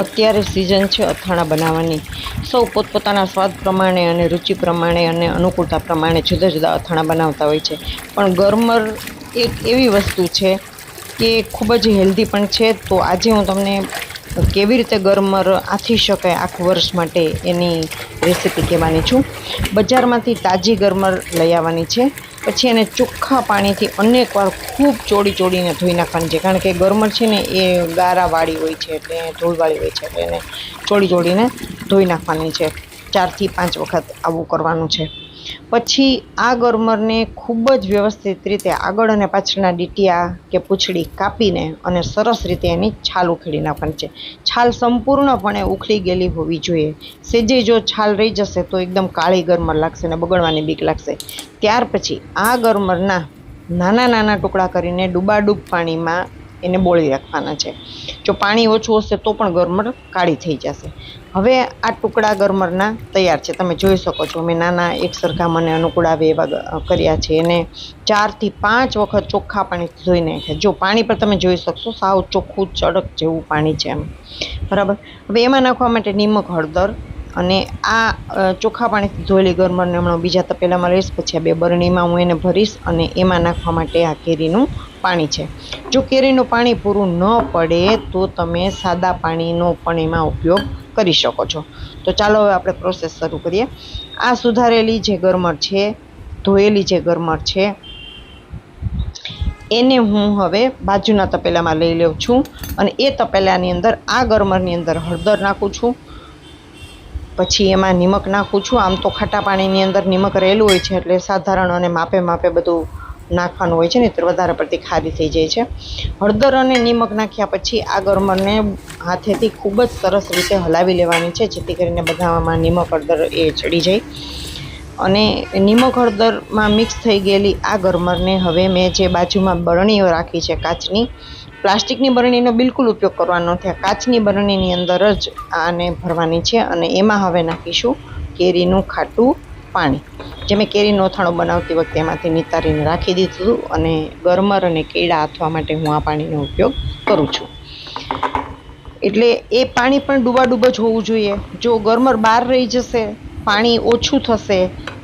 અત્યારે સિઝન છે અથાણા બનાવવાની. સૌ પોતપોતાના સ્વાદ પ્રમાણે અને રુચિ પ્રમાણે અને અનુકૂળતા પ્રમાણે જુદા જુદા અથાણા બનાવતા હોય છે. પણ ગરમર એક એવી વસ્તુ છે કે ખૂબ જ હેલ્ધી પણ છે. તો આજે હું તમને કેવી રીતે ગરમર આથી શકાય આખું વર્ષ માટે એની રેસીપી કહેવાની છું. બજારમાંથી તાજી ગરમર લઈ આવવાની છે. પછી એને ચોખ્ખા પાણીથી અનેક વાર ખૂબ ચોડીને ધોઈ નાખવાની છે. કારણ કે ગરમર છે ને એ ગારાવાળી હોય છે, એટલે ધૂળવાળી હોય છે, એટલે એને ચોડીને ધોઈ નાખવાની છે. 4 થી 5 વખત આવું કરવાનું છે. પછી આ ગરમરને ખૂબ જ વ્યવસ્થિત રીતે આગળ અને પાછળના ડીટીયા કે પૂંછડી કાપીને અને સરસ રીતે એની છાલ ઉખેડી નાખવાની છે. છાલ સંપૂર્ણપણે ઉખડી ગયેલી હોવી જોઈએ. સેજે જો છાલ રહી જશે તો એકદમ કાળી ગરમર લાગશે અને બગડવાની બીક લાગશે. ત્યાર પછી આ ગરમરના નાના ટુકડા કરીને ડૂબાડૂબ પાણીમાં એને બોળી રાખવાના છે. જો પાણી ઓછું હશે તો પણ ગરમર કાળી થઈ જશે. હવે આ ટુકડા ગરમરના તૈયાર છે. તમે જોઈ શકો છો મેં નાના એક સરખા મને અનુકૂળ આવે એવા કર્યા છે. એને 4 થી 5 વખત ચોખ્ખા પાણીથી ધોઈ નાખ્યા. જો પાણી પર તમે જોઈ શકશો સાવ ચોખ્ખું ચડક જેવું પાણી છે એમ, બરાબર. હવે એમાં નાખવા માટે નિમક, હળદર અને આ ચોખ્ખા પાણીથી ધોયેલી ગરમરને હમણાં બીજા તપેલામાં લઈશ. પછી આ 2 બરણીમાં હું એને ભરીશ અને એમાં નાખવા માટે આ કેરીનું પાણી છે. જો કેરીનું પાણી પૂરું ન પડે તો તમે સાદા પાણીનો પણ એમાં ઉપયોગ કરી શકો છો. તો ચાલો હવે આપણે પ્રોસેસ શરૂ કરીએ. આ સુધારેલી જે ગરમર છે, ધોયેલી જે ગરમર છે, એને હું હવે બાજુના તપેલામાં લઈ લઉં છું અને એ તપેલાની અંદર આ ગરમરની અંદર હળદર નાખું છું. પછી એમાં નિમક નાખું છું. આમ તો ખાટા પાણીની અંદર નિમક રહેલું હોય છે, એટલે સાધારણ અને માપે બધું નાખવાનું હોય છે ને, તો વધારે પડતી ખારી થઈ જાય છે. હળદર અને નિમક નાખ્યા પછી આ ગરમરને હાથેથી ખૂબ જ સરસ રીતે હલાવી લેવાની છે, જેથી કરીને બધામાં નિમક, હળદર એ ચડી જાય. અને નિમક હળદરમાં મિક્સ થઈ ગયેલી આ ગરમરને હવે મેં જે બાજુમાં બરણીઓ રાખી છે કાચની, પ્લાસ્ટિકની બરણીનો બિલકુલ ઉપયોગ કરવાનો નથી. કાચની બરણીની અંદર જ આને ભરવાની છે અને એમાં હવે નાખીશું કેરીનું ખાટું પાણી. જે મેં કેરીનું અથાણું બનાવતી વખતે એમાંથી નિતારીને રાખી દીધું અને ગરમર અને કેળા આથવા માટે હું આ પાણીનો ઉપયોગ કરું છું. એટલે એ પાણી પણ ડૂબાડૂબ જ હોવું જોઈએ. જો ગરમર બહાર રહી જશે, પાણી ઓછું થશે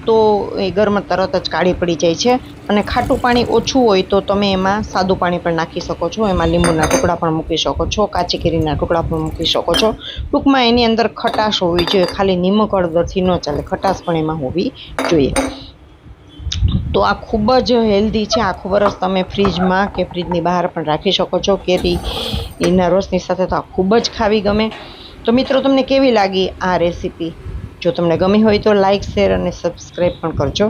તો એ ગરમર તરત જ કાળી પડી જાય છે. અને ખાટું પાણી ઓછું હોય તો તમે એમાં સાદું પાણી પણ નાખી શકો છો. એમાં લીંબુના ટુકડા પણ મૂકી શકો છો, કાચી કેરીના ટુકડા પણ મૂકી શકો છો. ટૂંકમાં એની અંદર ખટાશ હોવી જોઈએ. ખાલી નિમક હળદરથી ન ચાલે, ખટાશ પણ એમાં હોવી જોઈએ. તો આ ખૂબ જ હેલ્ધી છે. આખું વરસ તમે ફ્રીજમાં કે ફ્રીજની બહાર પણ રાખી શકો છો. કેરીના રસની સાથે તો આ ખૂબ જ ખાવી ગમે. તો મિત્રો, તમને કેવી લાગી આ રેસીપી? જો તમને ગમી હોય તો લાઇક, શેર અને સબસ્ક્રાઈબ પણ કરજો.